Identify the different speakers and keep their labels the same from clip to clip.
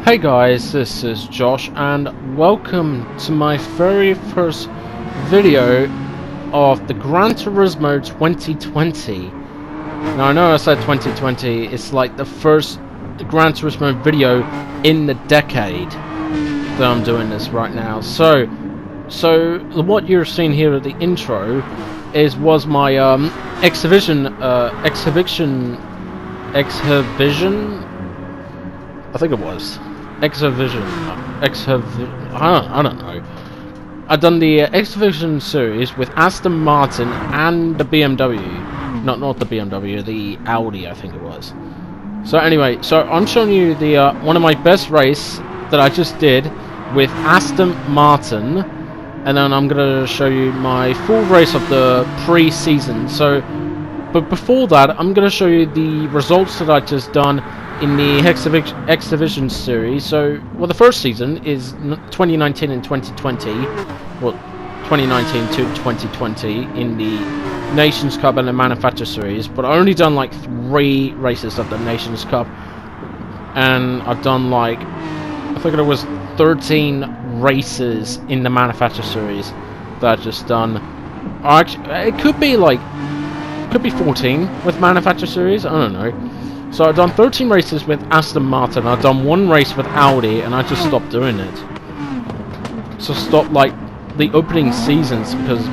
Speaker 1: Hey guys, this is Josh and welcome to my very first video of the Gran Turismo 2020. Now I know I said 2020, it's like the first Gran Turismo video in the decade that I'm doing this right now. So what you're seeing here at the intro was my exhibition, I think it was. I don't know. I've done the Exhibition series with Aston Martin and the BMW. Not the BMW, the Audi, I think it was. So anyway, so I'm showing you the one of my best race that I just did with Aston Martin, and then I'm gonna show you my full race of the pre-season. So, but before that, I'm gonna show you the results that I just done in the Exhibition series. So, well, the first season is 2019 and 2020. Well, 2019 to 2020 in the Nations Cup and the Manufacturer Series. But I only done like 3 races of the Nations Cup, and I've done like, I think it was 13 races in the Manufacturer Series that I've just done. Actually, it could be like, could be 14 with Manufacturer Series. I don't know. So I've done 13 races with Aston Martin, I've done 1 race with Audi, and I just stopped doing it. So stopped like the opening seasons because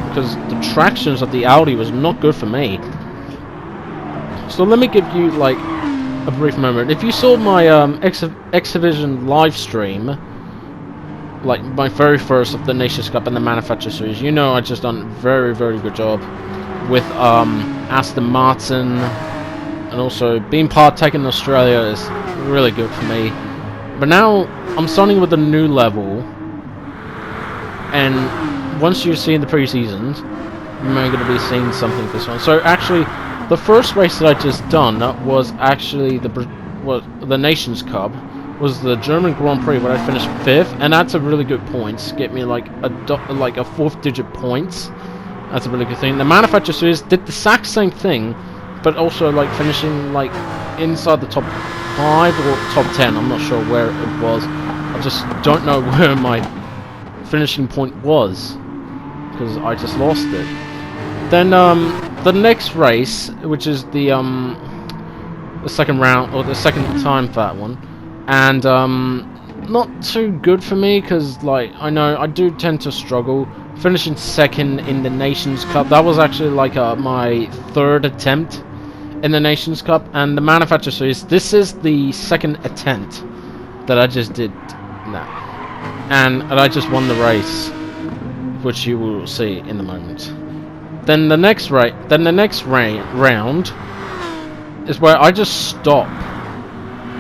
Speaker 1: because the tractions of the Audi was not good for me. So let me give you like a brief moment. If you saw my Exhibition live stream, like my very first of the Nations Cup and the Manufacturer Series, you know I just done a very good job with Aston Martin. And also, being partaken in Australia is really good for me. But now, I'm starting with a new level. And once you see the pre-seasons, you're going to be seeing something this one. So actually, the first race that I just done was actually the Nations Cup. Was the German Grand Prix where I finished 5th. And that's a really good points. Get me like a 4th digit points. That's a really good thing. The Manufacturer Series did the exact same thing, but also like finishing like inside the top 5 or top 10. I'm not sure where it was. I just don't know where my finishing point was because I just lost it. Then the next race, which is the second round or the second time for that one, and not too good for me because like I know I do tend to struggle. Finishing 2nd in the Nations Cup. That was actually like my 3rd attempt in the Nations Cup, and the Manufacturer Series, this is the 2nd attempt that I just did that, and I just won the race, which you will see in the moment. Then the next round is where I just stop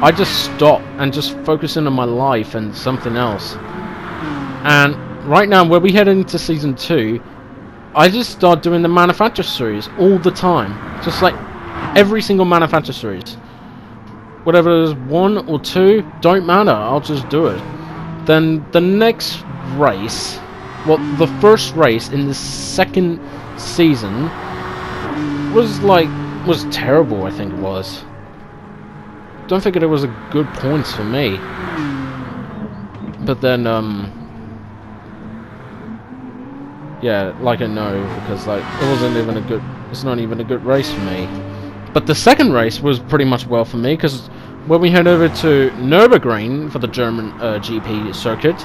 Speaker 1: and just focus in on my life and something else. And right now, where we head into season 2, I just start doing the Manufacturer Series all the time, just like every single Manufacturer Series. Whatever it is, 1 or 2, don't matter, I'll just do it. Then the next race, well, the first race in the 2nd season was terrible, I think it was. Don't think it was a good points for me. But then, yeah, like I know, because like it's not even a good race for me. But the second race was pretty much well for me, because when we head over to Nürburgring for the German GP circuit,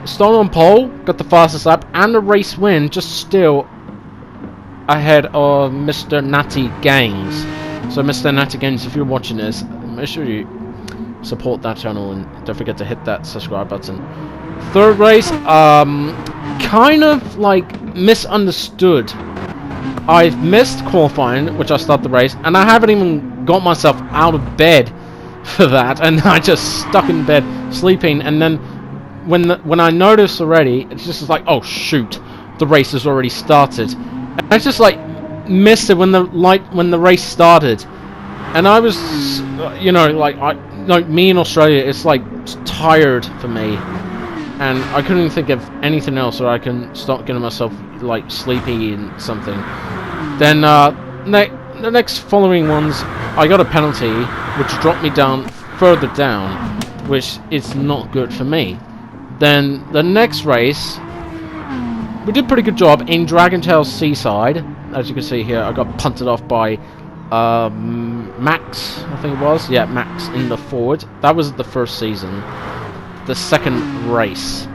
Speaker 1: started on pole, got the fastest lap, and the race win, just still ahead of Mr. Natty Games. So Mr. Natty Games, if you're watching this, make sure you support that channel and don't forget to hit that subscribe button. Third race, kind of like misunderstood. I've missed qualifying, which I started the race, and I haven't even got myself out of bed for that, and I just stuck in bed sleeping. And then when I noticed already, it's just like, oh shoot, the race has already started. And I just like missed it when the race started, and I was, you know, like me in Australia, it's like tired for me. And I couldn't think of anything else, or I can start getting myself like sleepy and something. Then the next following ones, I got a penalty, which dropped me down further down, which is not good for me. Then the next race, we did a pretty good job in Dragon Tail Seaside. As you can see here, I got punted off by Max, I think it was. Yeah, Max in the Ford. That was the first season. The second race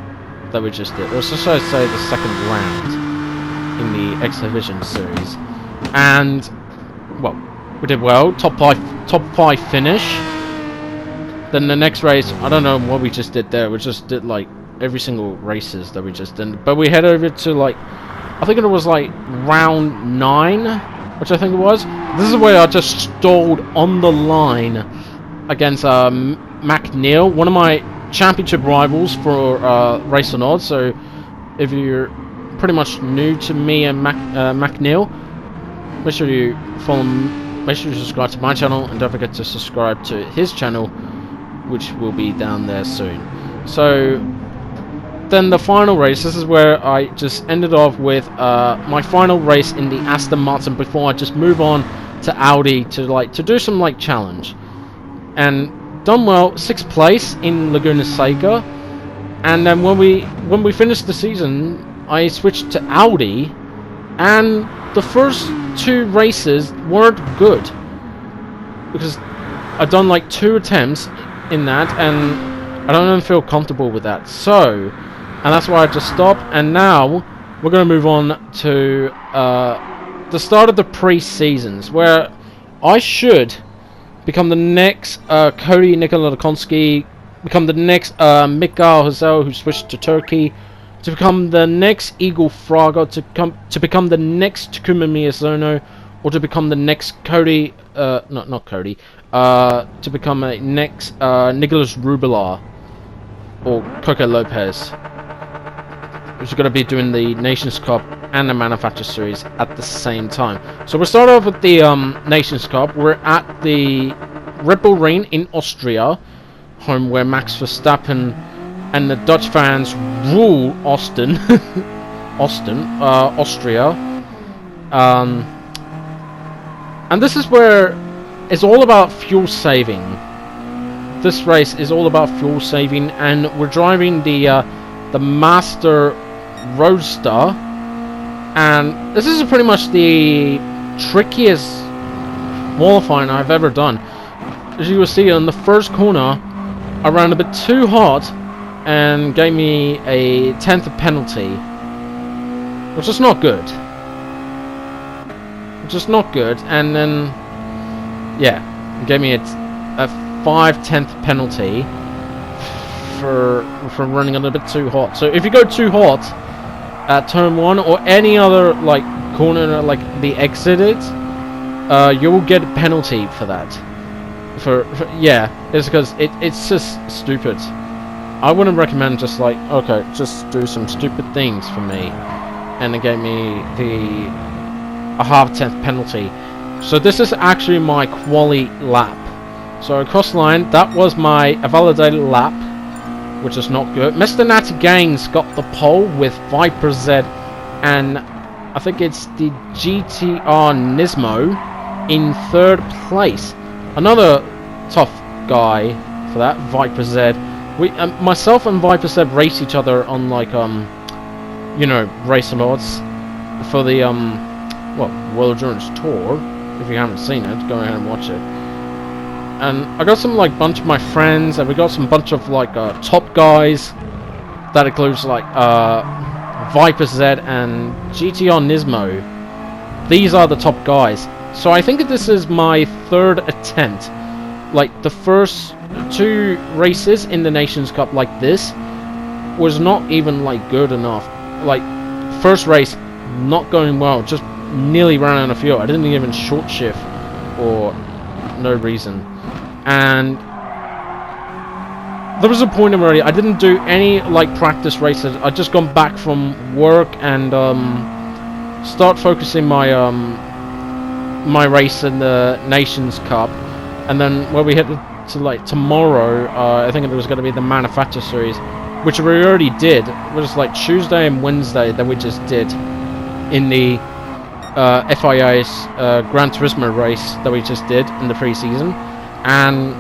Speaker 1: that we just did. Or should I say the second round in the X Division series. And, well, we did well. Top five finish. Then the next race, I don't know what we just did there. We just did like every single races that we just did. But we head over to like, I think it was like round 9, which I think it was. This is where I just stalled on the line against McNeil, one of my championship rivals for Race on Odds. So if you're pretty much new to me and McNeil, make sure you follow, make sure you subscribe to my channel, and don't forget to subscribe to his channel, which will be down there soon. So then the final race, this is where I just ended off with my final race in the Aston Martin before I just move on to Audi to do some like challenge. And done well, 6th place in Laguna Seca. And then when we finished the season, I switched to Audi, and the first 2 races weren't good because I've done like 2 attempts in that, and I don't even feel comfortable with that. So, and that's why I just stopped. And now we're going to move on to the start of the pre-seasons, where I should become the next Cody Nikolakonsky, become the next Mikael Hazel, who switched to Turkey, to become the next Eagle Fraga, to become the next Takuma Miyazono, or to become the next Cody, not Cody, to become a next Nicolas Rubilar or Coco Lopez, who's going to be doing the Nations Cup and the Manufacturer Series at the same time. So we'll start off with the Nations Cup. We're at the Red Bull Ring in Austria, home where Max Verstappen and the Dutch fans rule Austin. Austria. And this is where it's all about fuel saving. This race is all about fuel saving, and we're driving the Master Roadster, and this is pretty much the trickiest qualifying I've ever done. As you will see, on the first corner I ran a bit too hot and gave me a 10th penalty, which is not good. And then, yeah, gave me a 5/10 penalty for running a little bit too hot. So if you go too hot at turn 1 or any other like corner, like the exited, you will get a penalty for that. Yeah, it's because it's just stupid. I wouldn't recommend just like, okay, just do some stupid things for me, and it gave me a half-10th penalty. So this is actually my quali lap. So across the line, that was my validated lap, which is not good. Mr. Natty Gaines got the pole with Viper Z, and I think it's the GTR Nismo in 3rd place. Another tough guy for that, Viper Z. Myself and Viper Z race each other on like you know, race mods for the World Endurance Tour. If you haven't seen it, go ahead and watch it. And I got some like bunch of my friends, and we got some bunch of like top guys. That includes like Viper Z and GTR Nismo. These are the top guys. So I think this is my 3rd attempt. Like the first 2 races in the Nations Cup like this was not even like good enough. Like first race not going well, just nearly ran out of fuel. I didn't even short shift or no reason. And there was a point where I didn't do any like practice races. I just gone back from work and start focusing my my race in the Nations Cup. And then when we hit to like tomorrow, I think it was going to be the Manufacturer Series, which we already did. It was like Tuesday and Wednesday that we just did in the FIA's Gran Turismo race that we just did in the pre-season. And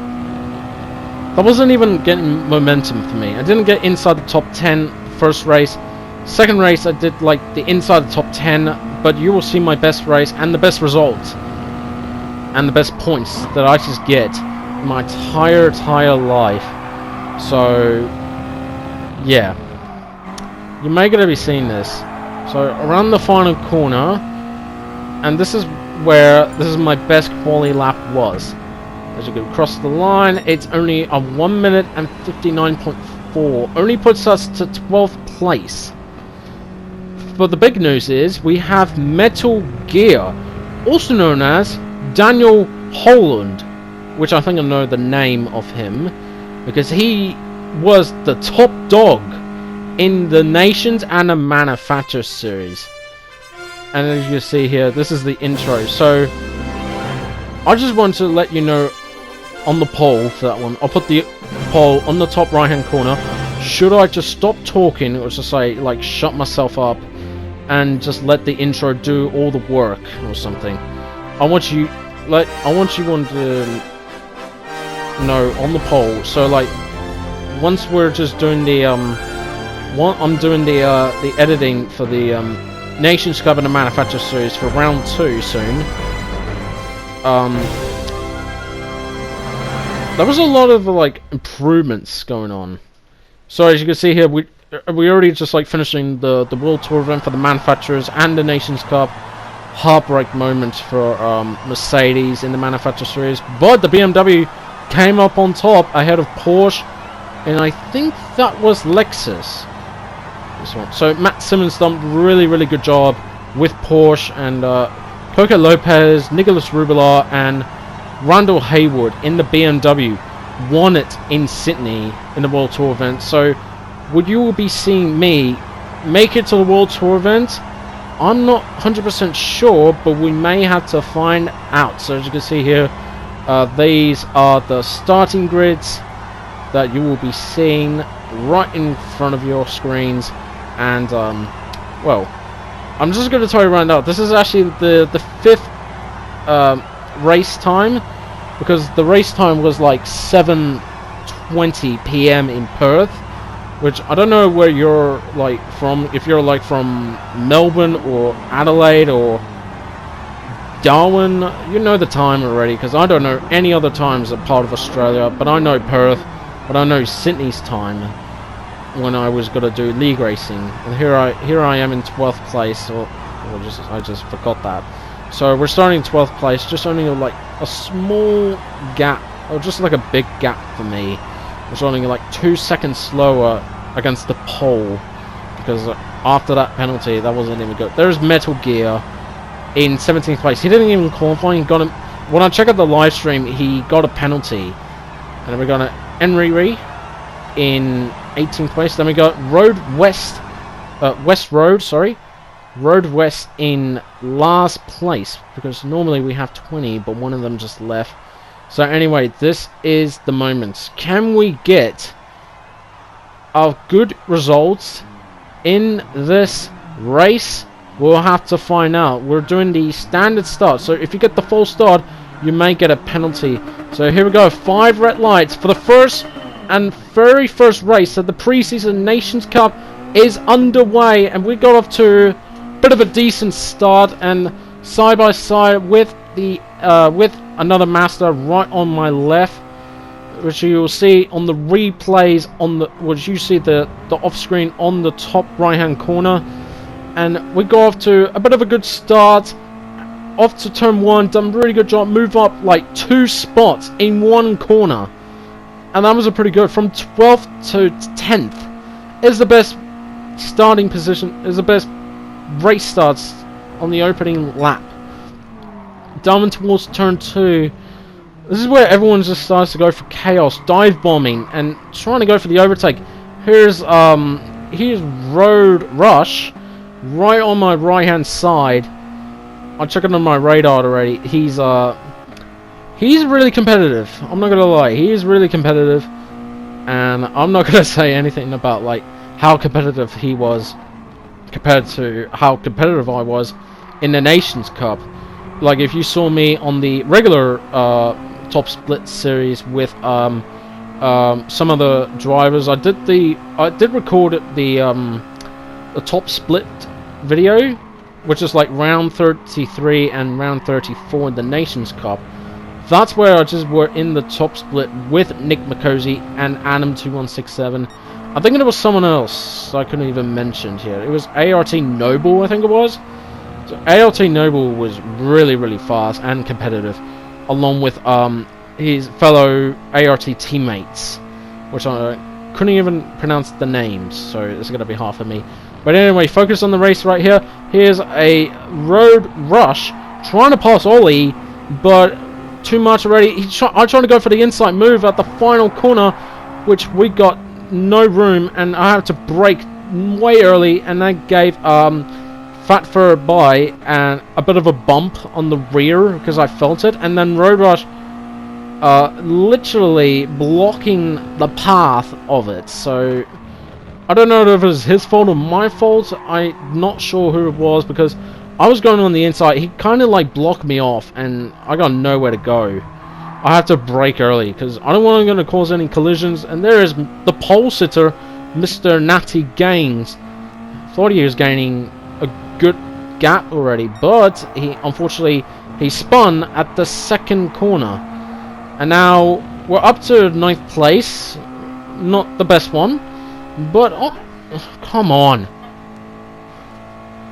Speaker 1: That wasn't even getting momentum for me. I didn't get inside the top 10 first race. Second race I did like the inside the top 10, but you will see my best race and the best results and the best points that I just get in my entire life. So yeah, you may gonna be seeing this. So around the final corner, and this is my best quali lap was. As you go across the line, it's only a 1 minute and 59.4. Only puts us to 12th place. But the big news is we have Metal Gear, also known as Daniel Holland, which I think I know the name of him, because he was the top dog in the Nations and the Manufacturer series. And as you see here, this is the intro. So I just want to let you know on the poll for that one. I'll put the poll on the top right hand corner. Should I just stop talking, or just say like shut myself up and just let the intro do all the work or something? I want you to know on the poll. So like once we're just doing the I'm doing the editing for the Nations Cup and the Manufacturer series for round 2 soon. There was a lot of like improvements going on. So as you can see here, we already just like finishing the World Tour event for the Manufacturers and the Nations Cup. Heartbreak moments for Mercedes in the Manufacturer series, but the BMW came up on top ahead of Porsche, and I think that was Lexus. This one. So Matt Simmons done really good job with Porsche, and Coco Lopez, Nicolas Rubilar, and Randall Haywood in the BMW won it in Sydney in the World Tour event. So would you be seeing me make it to the World Tour event? I'm not 100% sure, but we may have to find out. So as you can see here, these are the starting grids that you will be seeing right in front of your screens. And well, I'm just going to tell you right now, this is actually the 5th race time, because the race time was like 7:20 p.m. in Perth, which I don't know where you're like from. If you're like from Melbourne or Adelaide or Darwin, you know the time already, because I don't know any other times a part of Australia, but I know Perth, but I know Sydney's time when I was gonna do league racing. And here I am in 12th place, I just forgot that. So we're starting 12th place, just only like a small gap, or just like a big gap for me. It's only like 2 seconds slower against the pole, because after that penalty, that wasn't even good. There's Metal Gear in 17th place. He didn't even qualify. He got him. When I check out the live stream, he got a penalty, and then we got an Enri in 18th place. Then we got Road West in last place, because normally we have 20, but one of them just left. So anyway, this is the moment. Can we get our good results in this race? We'll have to find out. We're doing the standard start, so if you get the full start, you may get a penalty. So here we go, 5 red lights for the first and very first race of the preseason Nations Cup is underway, and we got off to a bit of a decent start, and side by side with the with another master right on my left, which you will see on the replays on the which you see the off screen on the top right hand corner. And we go off to a bit of a good start, off to turn 1, done a really good job, move up like 2 spots in 1 corner, and that was a pretty good. From 12th to 10th is the best starting position, is the best race starts on the opening lap. Down towards turn 2, this is where everyone just starts to go for chaos, dive bombing, and trying to go for the overtake. Here's Road Rush right on my right hand side. I checked it on my radar already. He's really competitive. I'm not gonna lie, he is really competitive, and I'm not gonna say anything about like how competitive he was compared to how competitive I was in the Nations Cup. Like if you saw me on the regular top split series with some of the drivers. I did record the top split video, which is like round 33 and round 34 in the Nations Cup. That's where I just were in the top split with Nick McCosey and Adam2167. I think there was someone else I couldn't even mention here. It was ART Noble, I think it was. So ART Noble was really, really fast and competitive, along with his fellow ART teammates, which I couldn't even pronounce the names, so it's going to be hard for me. But anyway, focus on the race right here. Here's a road rush, trying to pass Ollie, but too much already. I'm trying to go for the inside move at the final corner, which we got no room, and I had to brake way early, and that gave Fat Fur by and a bit of a bump on the rear because I felt it, and then road rush literally blocking the path of it. So I don't know if it was his fault or my fault. I'm not sure who it was, because I was going on the inside. He kind of like blocked me off, and I got nowhere to go. I had to brake early because I don't want to cause any collisions. And there is the pole sitter, Mr. Natty Gaines. Thought he was gaining a good gap already, but he unfortunately spun at the second corner. And now we're up to 9th place. Not the best one, but oh, come on.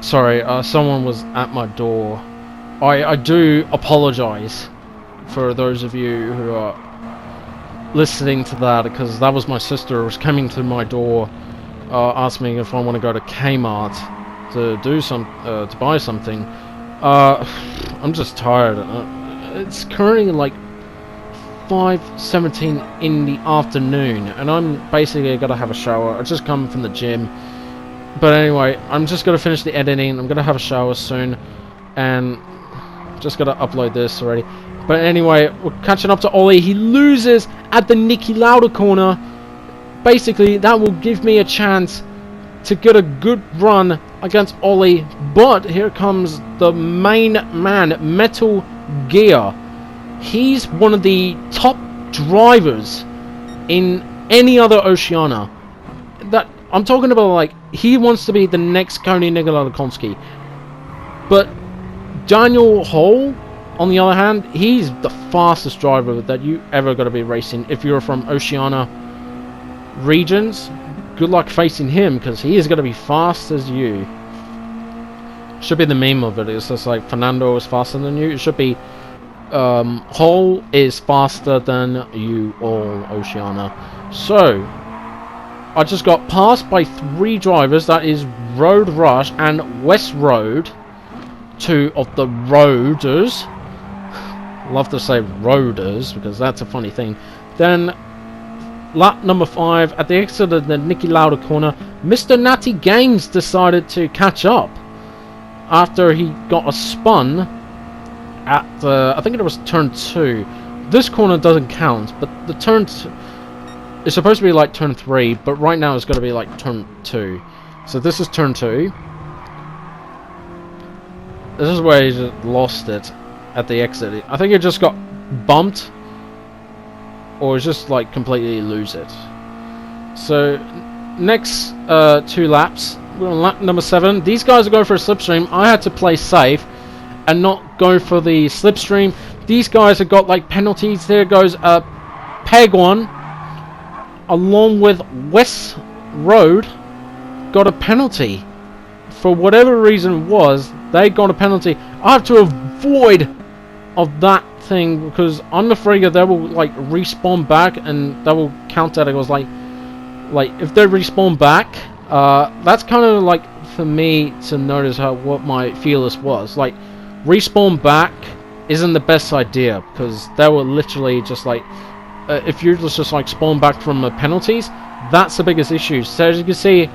Speaker 1: Sorry, someone was at my door. I do apologize for those of you who are listening to that, because that was my sister who was coming to my door, asking if I want to go to Kmart to do to buy something. I'm just tired. It's currently like 5:17 in the afternoon, and I'm basically gonna have a shower. I just come from the gym. But anyway, I'm just going to finish the editing. I'm going to have a shower soon, and just got to upload this already. But anyway, we're catching up to Ollie. He loses at the Niki Lauda corner. Basically, that will give me a chance to get a good run against Ollie. But here comes the main man, Metal Gear. He's one of the top drivers in any other Oceania. That I'm talking about, like, he wants to be the next Koni Nigalakonski. But Daniel Hall, on the other hand, he's the fastest driver that you ever got to be racing. If you're from Oceania regions, good luck facing him, because he is going to be fast as you. Should be the meme of it. It's just like Fernando is faster than you. It should be Hall is faster than you all, Oceania. So I just got passed by 3 drivers. That is Road Rush and West Road, 2 of the Roaders. Love to say Roaders because that's a funny thing. Then lap number 5 at the exit of the Niki Lauda corner, Mr. Natty Gaines decided to catch up after he got a spun at I think it was turn 2. This corner doesn't count, but the turn it's supposed to be like turn 3, but right now it's going to be like turn 2. So this is turn 2. This is where he just lost it at the exit. I think he just got bumped, or just like completely lose it. So next 2 laps, we're on lap number 7. These guys are going for a slipstream. I had to play safe and not go for the slipstream. These guys have got like penalties. There goes Peg 1, along with West Road, got a penalty. For whatever reason it was, they got a penalty. I have to avoid of that thing because I'm afraid that they will like respawn back, and that will count that. It was like if they respawn back, that's kind of like for me to notice what my fearless was. Like, respawn back isn't the best idea because they were literally just like if you just like spawn back from the penalties, that's the biggest issue. So as you can see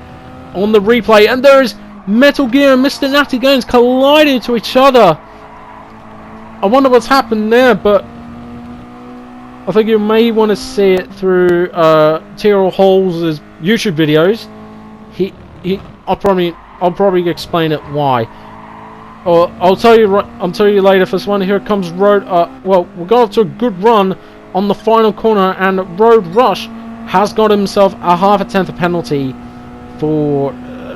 Speaker 1: on the replay, and there is Metal Gear and Mr. Natty Gaines colliding to each other. I wonder what's happened there, but I think you may want to see it through Tyrrell Hall's YouTube videos. I'll probably explain it why. Or I'll tell you later for this one. Here comes Road. Well, we're going off to a good run on the final corner, and Road Rush has got himself a half a tenth penalty for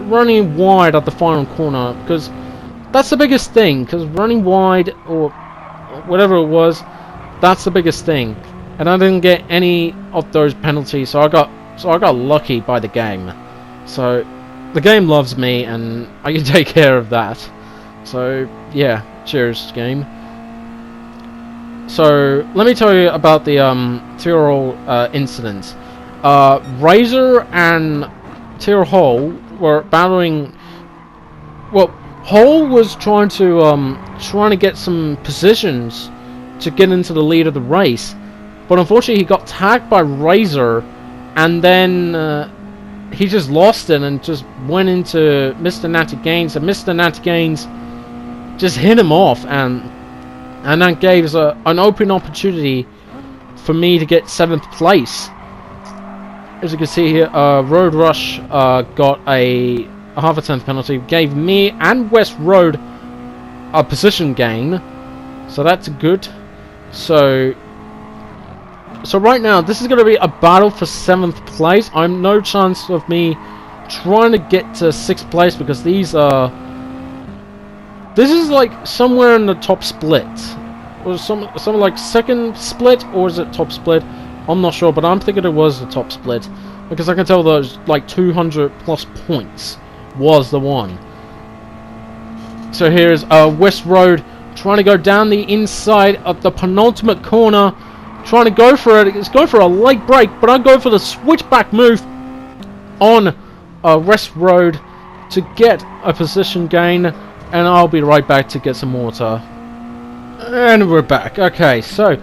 Speaker 1: running wide at the final corner, because that's the biggest thing, because running wide or whatever it was, that's the biggest thing. And I didn't get any of those penalties, so I got lucky by the game. So the game loves me, and I can take care of that. So yeah, cheers game. So let me tell you about the Tyrrell incident. Razor and Tyrrell Hall were battling. Well, Hall was trying to get some positions to get into the lead of the race, but unfortunately he got tagged by Razor, and then he just lost it and just went into Mr. Natty Gaines, and Mr. Natty Gaines just hit him off, and that gave us an open opportunity for me to get 7th place. As you can see here, Road Rush got a half a tenth penalty, gave me and West Road a position gain, so that's good. So right now this is going to be a battle for 7th place. I'm no chance of me trying to get to 6th place, because this is like somewhere in the top split, or some like second split, or is it top split? I'm not sure, but I'm thinking it was the top split, because I can tell those like 200 plus points was the one. So here's West Road trying to go down the inside of the penultimate corner, trying to go for it. It's going for a late break, but I'm going for the switchback move on West Road to get a position gain, and I'll be right back to get some water. And we're back. Okay, so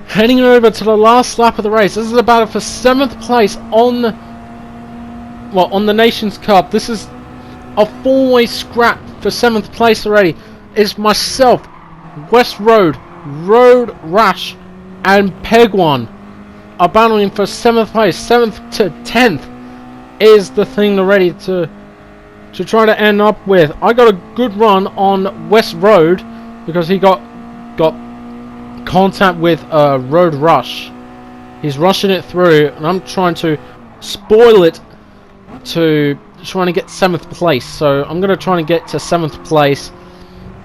Speaker 1: heading over to the last lap of the race. This is a battle for 7th place on the Nations Cup. This is a 4-way scrap for 7th place already. It's myself, West Road, Road Rash, and Pegwan are battling for 7th place. 7th to 10th is the thing already to try to end up with. I got a good run on West Road because he got contact with Road Rush. He's rushing it through, and I'm trying to spoil it to trying to get 7th place. So I'm going to try and get to 7th place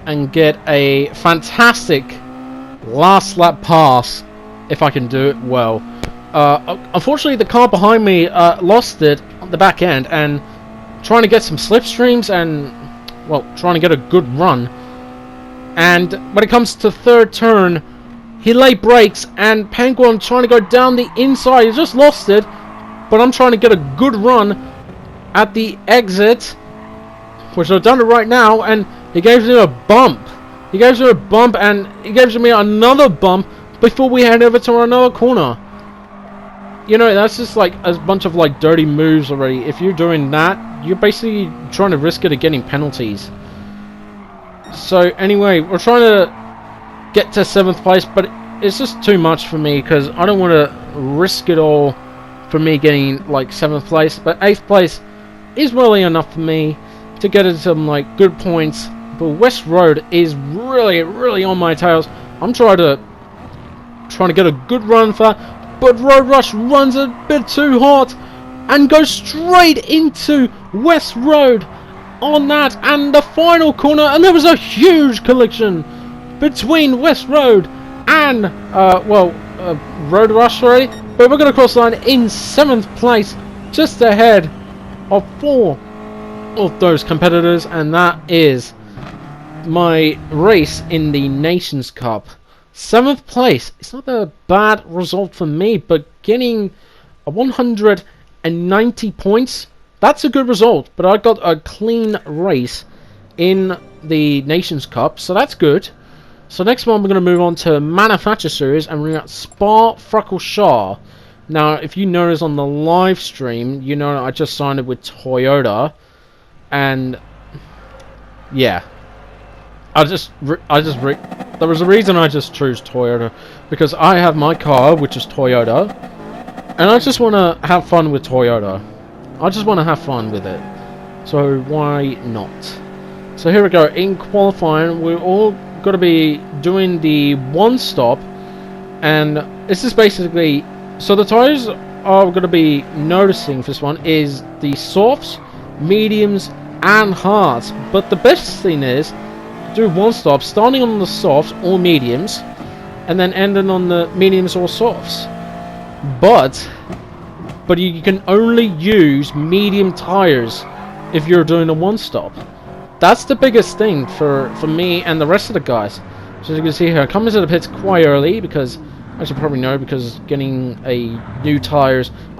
Speaker 1: and get a fantastic last lap pass if I can do it well. Unfortunately, the car behind me lost it on the back end, and trying to get some slipstreams and, well, trying to get a good run. And when it comes to third turn, he late brakes, and Penguin trying to go down the inside. He just lost it, but I'm trying to get a good run at the exit, which I've done it right now, and he gives me a bump. He gives me a bump, and he gives me another bump before we head over to another corner. You know, that's just like a bunch of like dirty moves already. If you're doing that, you're basically trying to risk it of getting penalties. So anyway, we're trying to get to 7th place, but it's just too much for me because I don't want to risk it all for me getting like 7th place. But 8th place is really enough for me to get into some like good points. But West Road is really on my tails. I'm trying to get a good run for that, but Road Rush runs a bit too hot and goes straight into West Road on that and the final corner, and there was a huge collision between West Road and Road Rush already, but we're going to cross the line in 7th place, just ahead of 4 of those competitors, and that is my race in the Nations Cup. 7th place. It's not a bad result for me, but getting a 190 points, that's a good result. But I got a clean race in the Nations Cup, so that's good. So next one, we're going to move on to Manufacture Series, and we're at Spa-Francorchamps. Now, if you notice on the live stream, you know I just signed it with Toyota, and yeah, there was a reason I just chose Toyota, because I have my car, which is Toyota, and I just want to have fun with Toyota. I just want to have fun with it, so why not? So here we go. In qualifying, we're all got to be doing the one stop, and this is basically, so the tires are going to be noticing for this one is the softs, mediums, and hards. But the best thing is do one stop, starting on the softs or mediums, and then ending on the mediums or softs. But you can only use medium tires if you're doing a one stop. That's the biggest thing for me and the rest of the guys. So as you can see here, I come into the pits quite early because, as you probably know, because getting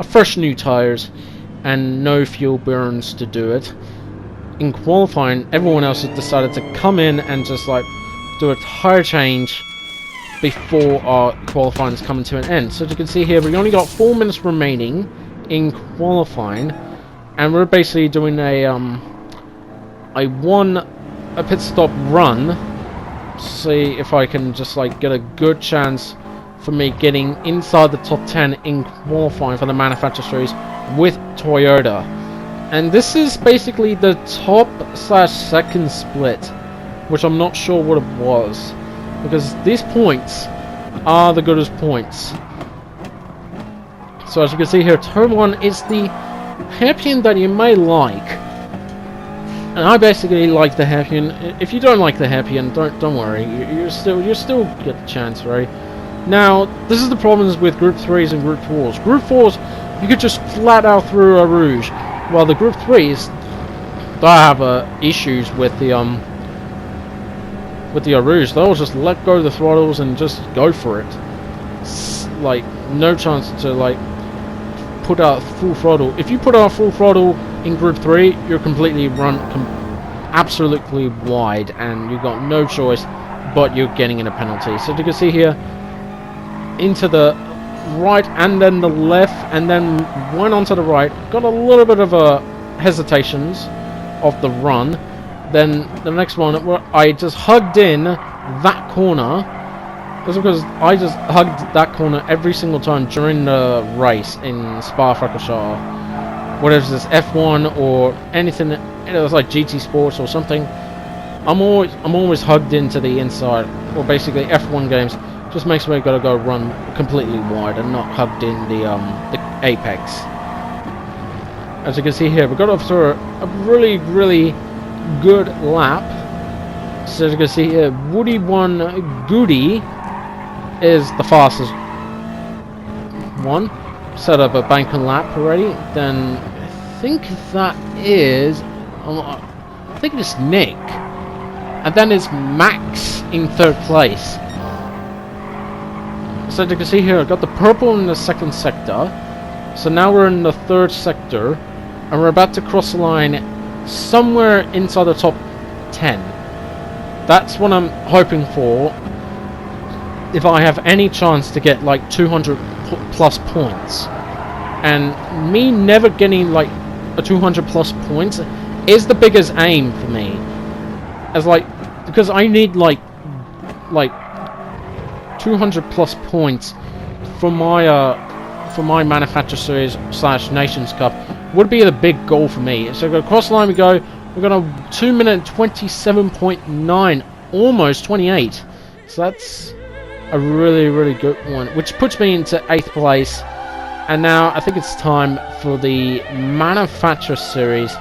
Speaker 1: fresh new tires and no fuel burns to do it. In qualifying, everyone else has decided to come in and just like do a tire change before our qualifying is coming to an end. So as you can see here, we only got 4 minutes remaining in qualifying, and we're basically doing a pit stop run. See if I can just like get a good chance for me getting inside the top 10 in qualifying for the Manufacturer Series with Toyota. And this is basically the top/second split, which I'm not sure what it was, because these points are the goodest points. So as you can see here, turn 1 is the hairpin that you may like, and I basically like the hairpin. If you don't like the hairpin, don't worry, you still get the chance, right? Now this is the problems with Group 3s and Group 4s. Group 4s, you could just flat out through a rouge, while the Group 3s, they have issues with the rouge. They'll just let go of the throttles and just go for it. Like no chance to like put out full throttle. If you put out full throttle in Group 3, you're completely absolutely wide, and you've got no choice but you're getting in a penalty. So you can see here, into the right and then the left, and then went onto the right. Got a little bit of a hesitations of the run. Then the next one where I just hugged in that corner. That's because I just hugged that corner every single time during the race in Spa-Francorchamps. Whether it's this F1 or anything, it was like GT Sports or something. I'm always hugged into the inside, or basically F1 games. Just makes me gotta go run completely wide and not hugged in the apex. As you can see here, we got off to a really good lap. So as you can see here, Woody 1 Goody is the fastest one. Set up a banking lap already. Then I think that is, I think it's Nick, and then it's Max in 3rd place. So as you can see here, I got the purple in the 2nd sector. So now we're in the 3rd sector, and we're about to cross the line somewhere inside the top 10. That's what I'm hoping for, if I have any chance to get like 200 plus points. And me never getting like a 200 plus points is the biggest aim for me, as like, because I need like 200 plus points for my Manufacturer Series / Nations Cup would be the big goal for me. So across the line we go. We're going to 2 minute 27.9, almost 28. So that's a really good one, which puts me into 8th place. And now I think it's time for the Manufacturer Series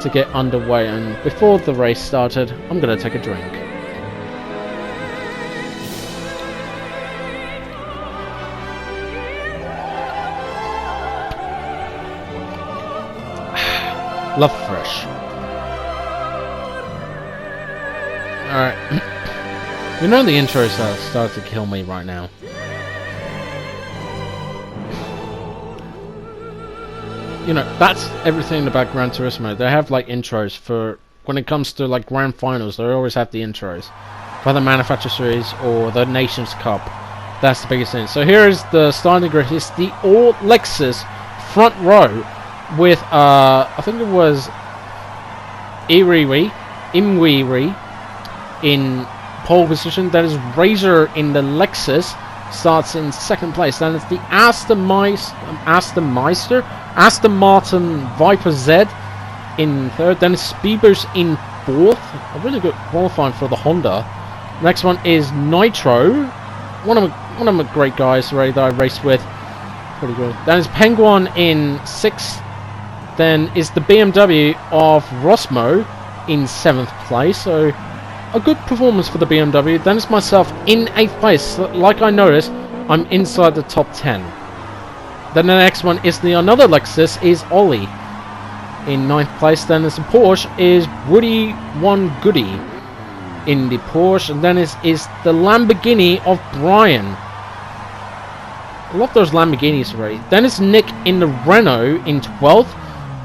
Speaker 1: to get underway. And before the race started, I'm going to take a drink. Love fresh. Alright. You know the intros start to kill me right now. You know, that's everything about Gran Turismo. They have like intros for when it comes to like grand finals. They always have the intros for the Manufacturer Series or the Nations Cup. That's the biggest thing. So here is the starting grid. It's the all Lexus front row with I think it was Imwiri in pole position. That is Razor in the Lexus, starts in 2nd place. Then it's the Aston Martin Viper Z in 3rd. Then it's Speedboost in 4th. A really good qualifying for the Honda. Next one is Nitro one of my great guys already that I raced with. Pretty good. Then is Penguin in 6th. Then is the BMW of Rosmo in 7th place. So a good performance for the BMW. Then it's myself in 8th place. Like I noticed, I'm inside the top 10. Then the next one is another Lexus is Ollie in 9th place. Then it's a Porsche is Woody One Goody in the Porsche. And then is the Lamborghini of Brian. I love those Lamborghinis already. Then it's Nick in the Renault in 12th.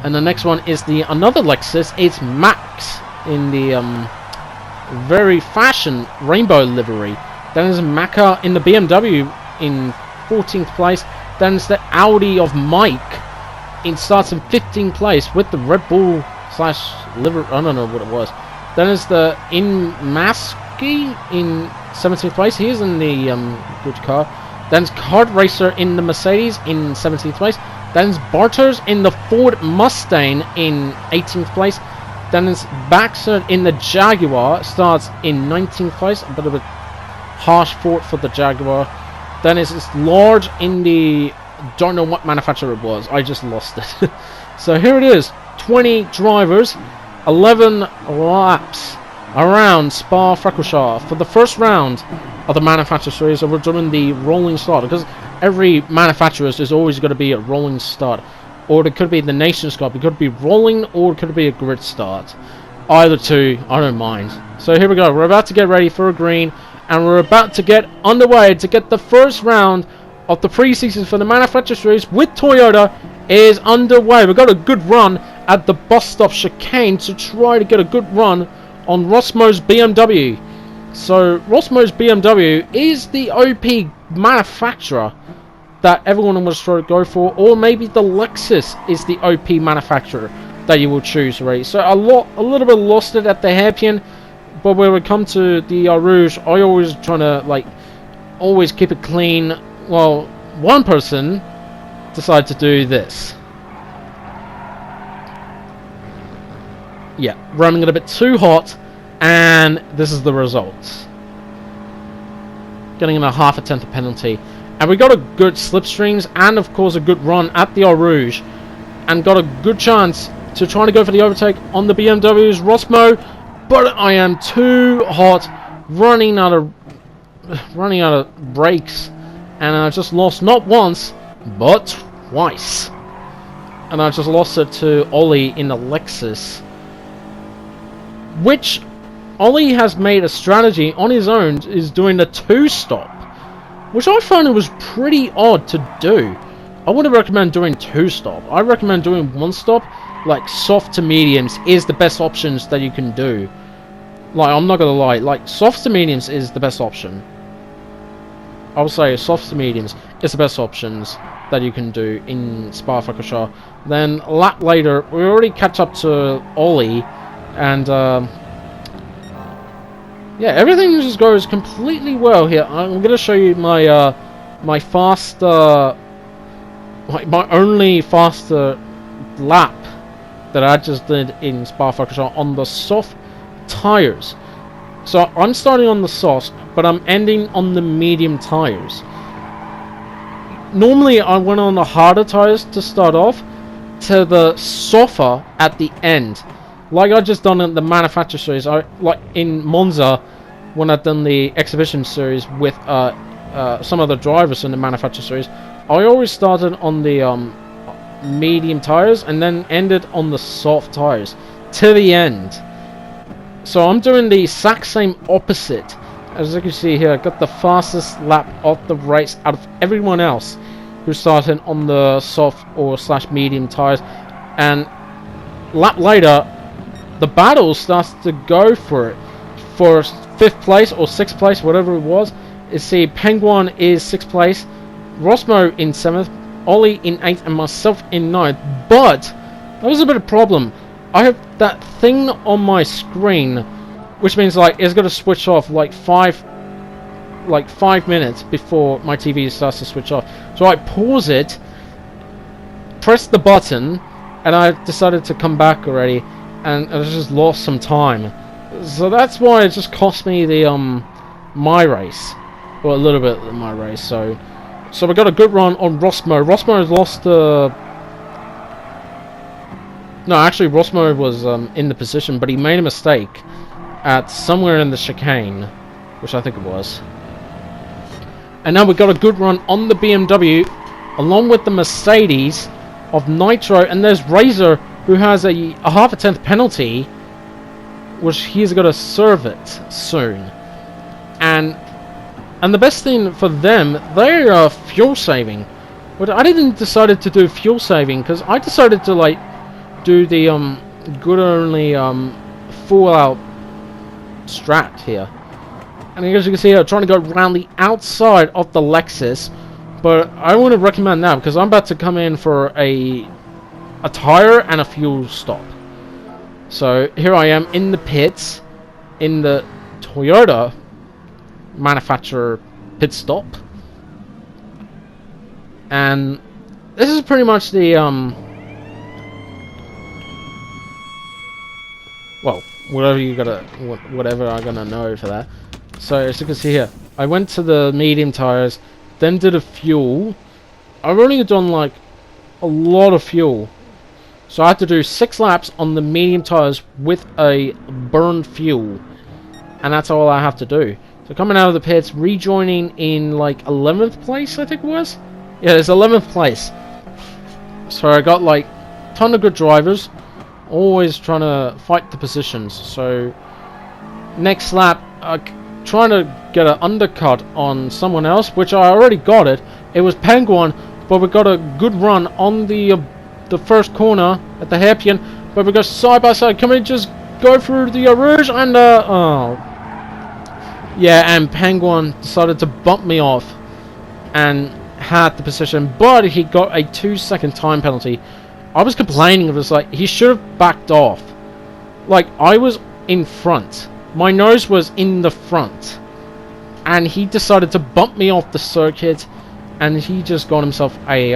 Speaker 1: And the next one is another Lexus. It's Max in the very fashion rainbow livery. Then there's Maka in the BMW in 14th place. Then it's the Audi of Mike. It starts in 15th place with the Red Bull slash livery. I don't know what it was. Then there's the Inmaski in 17th place. He's in the good car. Then it's Kart Racer in the Mercedes in 17th place. Then it's Barters in the Ford Mustang in 18th place. Then it's Baxter in the Jaguar, starts in 19th place. A bit of a harsh fort for the Jaguar. Then it's Large in the... don't know what manufacturer it was. I just lost it. So here it is. 20 drivers, 11 laps around Spa-Francorchamps for the first round of the manufacturer series. So we're doing the rolling start, because every manufacturer is always going to be a rolling start, or it could be the Nations Cup. It could be rolling, or it could be a grid start. Either two, I don't mind. So here we go. We're about to get ready for a green, and we're about to get underway to get the first round of the preseason for the manufacturer series with Toyota is underway. We've got a good run at the bus stop chicane to try to get a good run on Rosmo's BMW. So Rosmo's BMW is the OP manufacturer that everyone was trying to go for, or maybe the Lexus is the OP manufacturer that you will choose, right? So a little bit lost it at the hairpin, but when we come to the Rouge, I always trying to always keep it clean. Well, one person decided to do this. Yeah, running it a bit too hot, and this is the result. Getting in a half a tenth penalty. And we got a good slipstreams and of course a good run at the Rouge, and got a good chance to try to go for the overtake on the BMW's Rosmo, but I am too hot, running out of brakes, and I just lost not once but twice. And I just lost it to Ollie in the Lexus, which Ollie has made a strategy on his own, is doing the 2-stop, which I found it was pretty odd to do. I wouldn't recommend doing 2-stop. I recommend doing 1-stop. Like soft to mediums is the best options that you can do. Like, I'm not gonna lie, like soft to mediums is the best option. I would say soft to mediums is the best options that you can do in Spa-Francorchamps. Then a lap later, we already catch up to Ollie, and yeah, everything just goes completely well here. I'm gonna show you my my faster, my only faster lap that I just did in Spa-Francorchamps on the soft tires. So I'm starting on the soft, but I'm ending on the medium tires. Normally I went on the harder tires to start off, to the softer at the end, like I just done in the manufacturer series. Like in Monza, when I've done the exhibition series with some of the drivers in the manufacturer series, I always started on the medium tires and then ended on the soft tires to the end. So I'm doing the exact same opposite. As you can see here, I got the fastest lap of the race out of everyone else who started on the soft or slash medium tires. And lap later, the battle starts to go for it. For 5th place or 6th place, whatever it was. You see, Penguin is 6th place, Rosmo in 7th, Ollie in 8th, and myself in 9th. But that was a bit of a problem. I have that thing on my screen, which means like it's going to switch off like 5 minutes before my TV starts to switch off. So I pause it, press the button, and I decided to come back already, and I just lost some time. So that's why it just cost me the my race. well, a little bit in my race. So we got a good run on Rosmo. Rosmo has lost no, actually Rosmo was in the position, but he made a mistake at somewhere in the chicane, which I think it was. And now we've got a good run on the BMW, along with the Mercedes of Nitro, and there's Razor, who has a half a tenth penalty, which he's got to serve it soon. And the best thing for them, they are fuel saving. But I didn't decide to do fuel saving because I decided to like do the good only full out strat here. And as you can see, I'm trying to go around the outside of the Lexus, but I wouldn't recommend that because I'm about to come in for a tire and a fuel stop. So here I am in the pits in the Toyota manufacturer pit stop, and this is pretty much the well, whatever I'm gonna know for that. So as you can see here, I went to the medium tires, then did a fuel. I've only done like a lot of fuel, so I had to do 6 laps on the medium tires with a burned fuel, and that's all I have to do. So coming out of the pits, rejoining in like 11th place, I think it was. Yeah, it's 11th place. So I got like a ton of good drivers, always trying to fight the positions. So next lap, trying to get an undercut on someone else, which I already got it. It was Penguin, but we got a good run on the first corner at the hairpin. But we got side by side. Can we just go through the Rouge and oh. Yeah, and Penguin decided to bump me off and had the position, but he got a 2-second time penalty. I was complaining, it was like, he should have backed off. Like, I was in front. My nose was in the front. And he decided to bump me off the circuit, and he just got himself a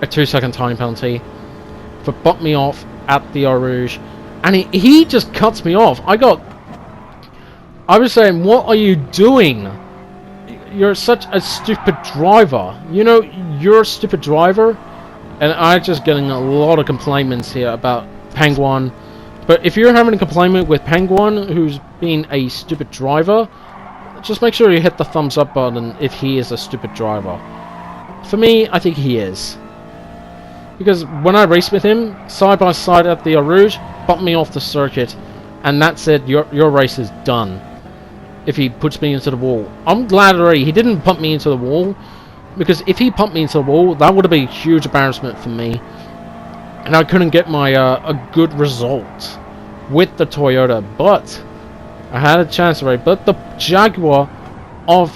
Speaker 1: 2-second time penalty for bump me off at the Eau Rouge. And he just cuts me off. I was saying, what are you doing? You're such a stupid driver. You know, you're a stupid driver. And I'm just getting a lot of complaints here about Penguin. But if you're having a complaint with Penguin, who's being a stupid driver, just make sure you hit the thumbs up button if he is a stupid driver. For me, I think he is. Because when I raced with him, side by side at the Eau Rouge, bumped me off the circuit. And that's it, your race is done. If he puts me into the wall. I'm glad already he didn't pump me into the wall, because if he pumped me into the wall, that would have been a huge embarrassment for me, and I couldn't get my a good result with the Toyota. But I had a chance already. But the Jaguar of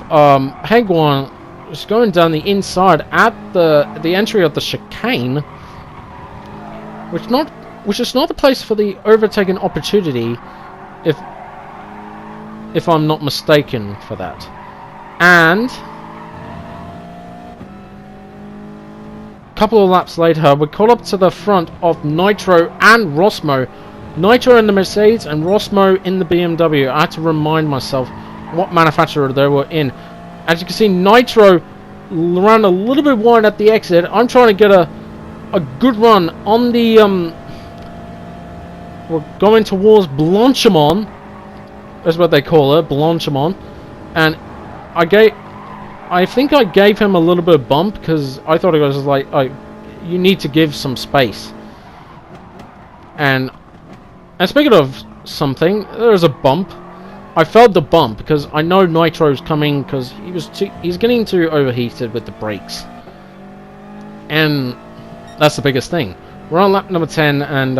Speaker 1: Penguin was going down the inside at the entry of the chicane, which is not the place for the overtaking opportunity, if I'm not mistaken for that. And a couple of laps later, we caught up to the front of Nitro and Rosmo. Nitro in the Mercedes and Rosmo in the BMW. I had to remind myself what manufacturer they were in. As you can see, Nitro ran a little bit wide at the exit. I'm trying to get a good run on the we're going towards Blanchimont. That's what they call it, Blanchimont. And I think I gave him a little bit of bump, because I thought it was like, you need to give some space. And speaking of something, there's a bump. I felt the bump because I know Nitro's coming, because he's getting too overheated with the brakes. And that's the biggest thing. We're on lap number 10, and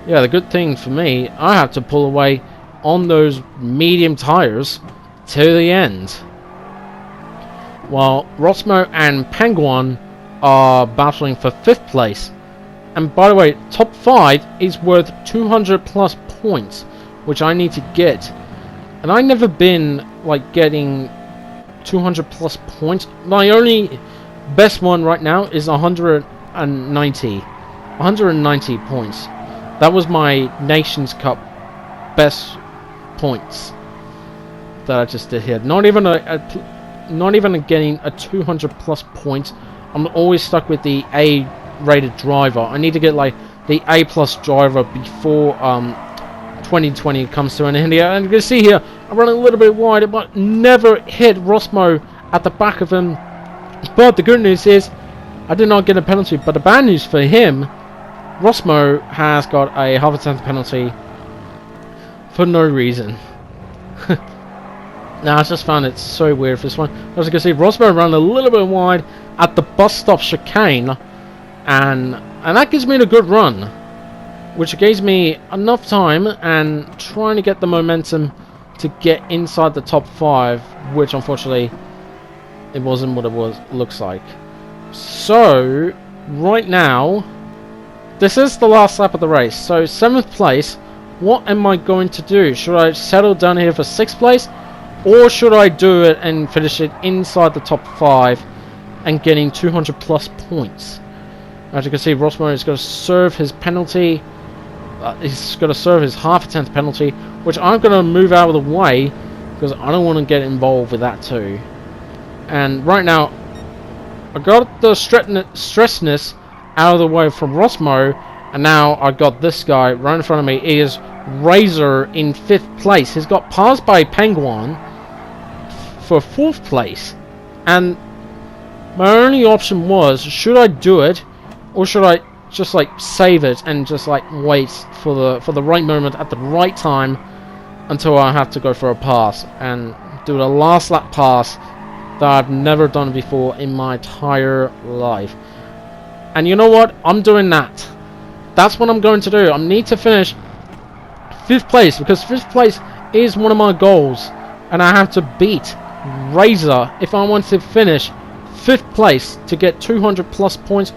Speaker 1: yeah, the good thing for me, I have to pull away on those medium tires to the end, while Rosmo and Penguin are battling for 5th place. And by the way, top 5 is worth 200 plus points, which I need to get, and I've never been like getting 200 plus points. My only best one right now is 190 points. That was my Nations Cup best points that I just did here. Not even getting a 200 plus points. I'm always stuck with the A rated driver. I need to get like the A plus driver before 2020 comes to an end here. And you can see here, I run a little bit wide, but never hit Rosmo at the back of him. But the good news is, I did not get a penalty. But the bad news for him, Rosmo has got a half a tenth penalty for no reason. Now, I just found it so weird for this one. As you can see, Rosmo ran a little bit wide at the bus stop chicane, and that gives me a good run, which gives me enough time and trying to get the momentum to get inside the top 5, which unfortunately it wasn't what it looks like. So right now, this is the last lap of the race. So 7th place. What am I going to do? Should I settle down here for 6th place? Or should I do it and finish it inside the top 5 and getting 200 plus points? As you can see, Rosmo is going to serve his penalty. He's going to serve his half a tenth penalty, which I'm going to move out of the way because I don't want to get involved with that too. And right now, I got the stressness out of the way from Rosmo, and now I got this guy right in front of me. He is Razor in 5th place. He's got passed by Penguin for 4th place, and my only option was, should I do it or should I just like save it and just like wait for the right moment at the right time until I have to go for a pass and do the last lap pass that I've never done before in my entire life. And you know what? I'm doing that. That's what I'm going to do. I need to finish 5th place because 5th place is one of my goals, and I have to beat Razor if I want to finish 5th place to get 200 plus points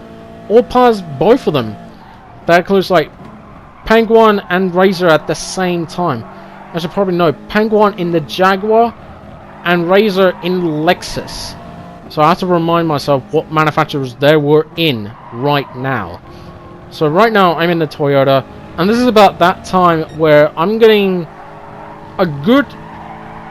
Speaker 1: or pass both of them. That includes like Penguin and Razor at the same time. I should probably know Penguin in the Jaguar and Razor in Lexus. So I have to remind myself what manufacturers they were in right now. So right now I'm in the Toyota, and this is about that time where I'm getting a good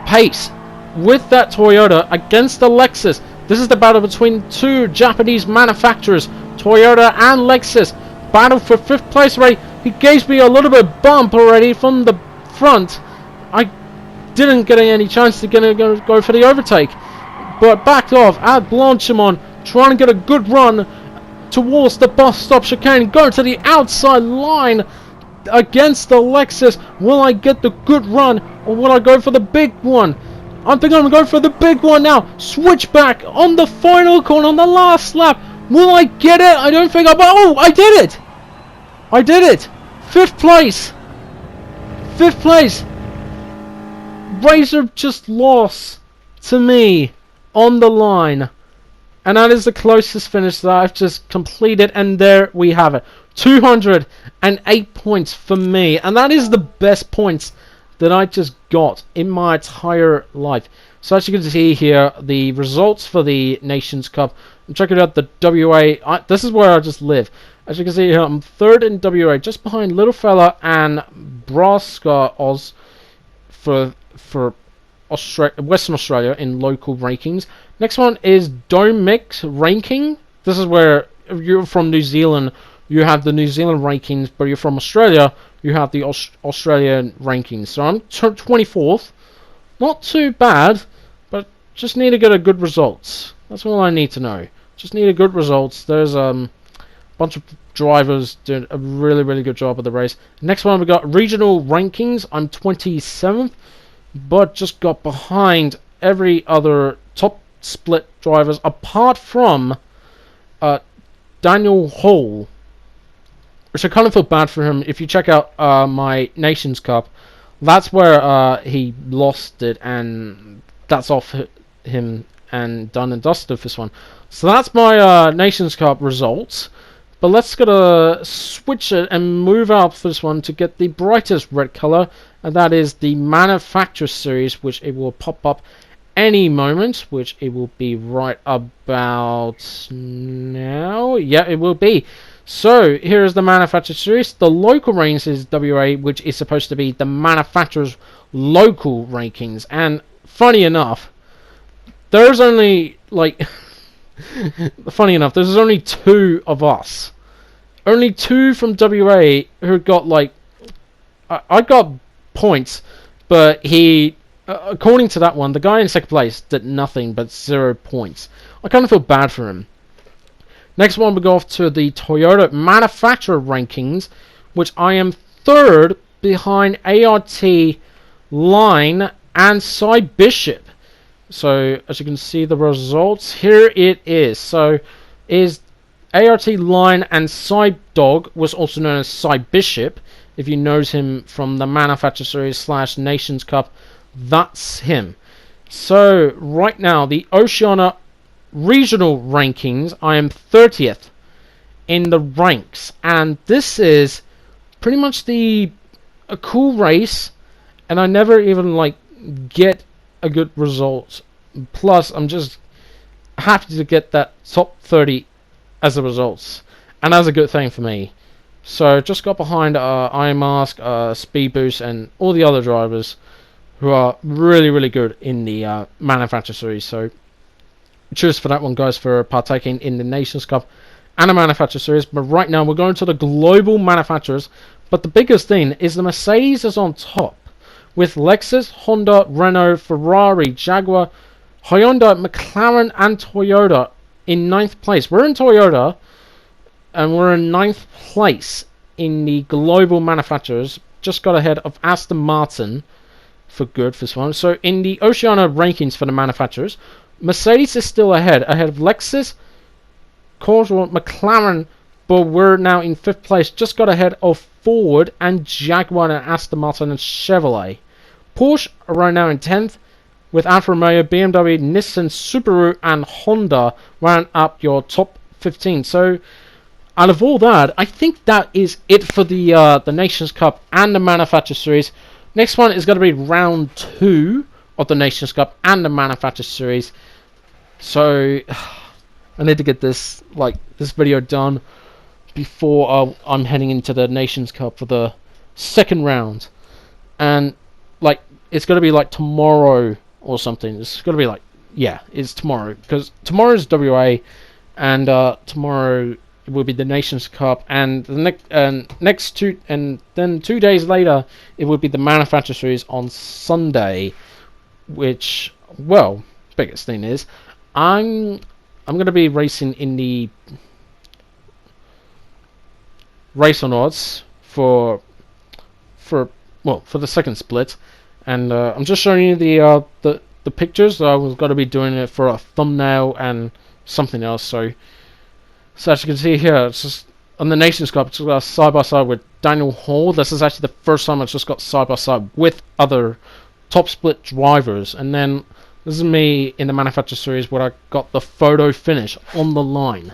Speaker 1: pace with that Toyota against the Lexus. This is the battle between two Japanese manufacturers, Toyota and Lexus. Battle for 5th place already. He gave me a little bit of bump already from the front. I didn't get any chance to go for the overtake, but backed off at Blanchimont, trying to get a good run towards the bus stop chicane, going to the outside line against the Lexus. Will I get the good run, or will I go for the big one? I think I'm going to go for the big one now. Switch back on the final corner on the last lap. Will I get it? I don't think oh, I did it! I did it! 5th place! 5th place! Razor just lost to me on the line. And that is the closest finish that I've just completed. And there we have it. 208 points for me. And that is the best points that I just got in my entire life. So as you can see here, the results for the Nations Cup. I'm checking out the WA. This is where I just live. As you can see here, I'm 3rd in WA, just behind Little Fella and Braska Oz for Western Australia in local rankings. Next one is Domix ranking. This is where, if you're from New Zealand, you have the New Zealand rankings, but you're from Australia, you have the Australian rankings. So I'm 24th. Not too bad, but just need to get a good results. That's all I need to know. Just need a good results. There's a bunch of drivers doing a really good job of the race. Next one we got regional rankings. I'm 27th, but just got behind every other top split drivers apart from Daniel Hall, which I kind of feel bad for him. If you check out my Nations Cup, that's where he lost it, and that's off him and done and dusted for this one. So that's my Nations Cup results. But let's gotta switch it and move up for this one to get the brightest red color, and that is the Manufacturer Series, which it will pop up any moment, which it will be right about now. Yeah, it will be. So here is the Manufacturer Series. The local ranks is WA, which is supposed to be the manufacturer's local rankings, and funny enough, there's only like funny enough, there's only 2 of us. Only 2 from WA who got like I got points, but he according to that one, the guy in second place did nothing but 0 points. I kind of feel bad for him. Next one, we go off to the Toyota manufacturer rankings, which I am 3rd behind ART, Line, and Cy Bishop. So, as you can see the results, here it is. So, is ART, Line, and Cy Dog, was also known as Cy Bishop. If you knows him from the Manufacturer Series / Nations Cup, that's him. So, right now, the Oceania regional rankings, I am 30th in the ranks, and this is pretty much a cool race, and I never even like get a good result. Plus, I'm just happy to get that top 30 as a result, and that's a good thing for me. So just got behind Iron Mask, Speed Boost, and all the other drivers who are really, really good in the Manufacturer Series. So cheers for that one, guys, for partaking in the Nations Cup and the Manufacturer Series. But right now we're going to the global manufacturers. But the biggest thing is the Mercedes is on top, with Lexus, Honda, Renault, Ferrari, Jaguar, Hyundai, McLaren, and Toyota in 9th place. We're in Toyota, and we're in 9th place in the global manufacturers. Just got ahead of Aston Martin for good for this one. So in the Oceania rankings for the manufacturers, Mercedes is still ahead of Lexus, Corvette, McLaren, but we're now in 5th place. Just got ahead of Ford and Jaguar and Aston Martin and Chevrolet. Porsche are right now in 10th, with Alfa Romeo, BMW, Nissan, Subaru, and Honda round up your top 15. So, out of all that, I think that is it for the Nations Cup and the Manufacturer Series. Next one is going to be round 2 of the Nations Cup and the Manufacturer Series. So, I need to get this video done before I'm heading into the Nations Cup for the 2nd round. And it's going to be like tomorrow or something. It's going to be like, yeah, it's tomorrow, because tomorrow's WA, and tomorrow will be the Nations Cup, and the next 2, and then 2 days later it will be the Manufacturer Series on Sunday. Which, well, biggest thing is I'm going to be racing in the race on odds for the 2nd split, and I'm just showing you the pictures. I was going to be doing it for a thumbnail and something else. So as you can see here, it's just on the Nations Cup, it's got side by side with Daniel Hall. This is actually the first time I've just got side by side with other top split drivers, and then this is me in the Manufacturer Series where I got the photo finish on the line.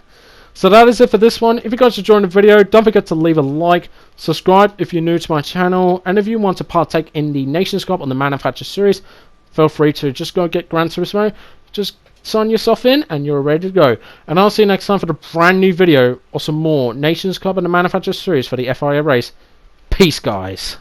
Speaker 1: So that is it for this one. If you guys enjoyed the video, don't forget to leave a like, subscribe if you're new to my channel, and if you want to partake in the Nations Cup on the Manufacturer Series, feel free to just go get Gran Turismo, just sign yourself in and you're ready to go. And I'll see you next time for the brand new video or some more Nations Cup and the Manufacturer Series for the FIA race. Peace, guys.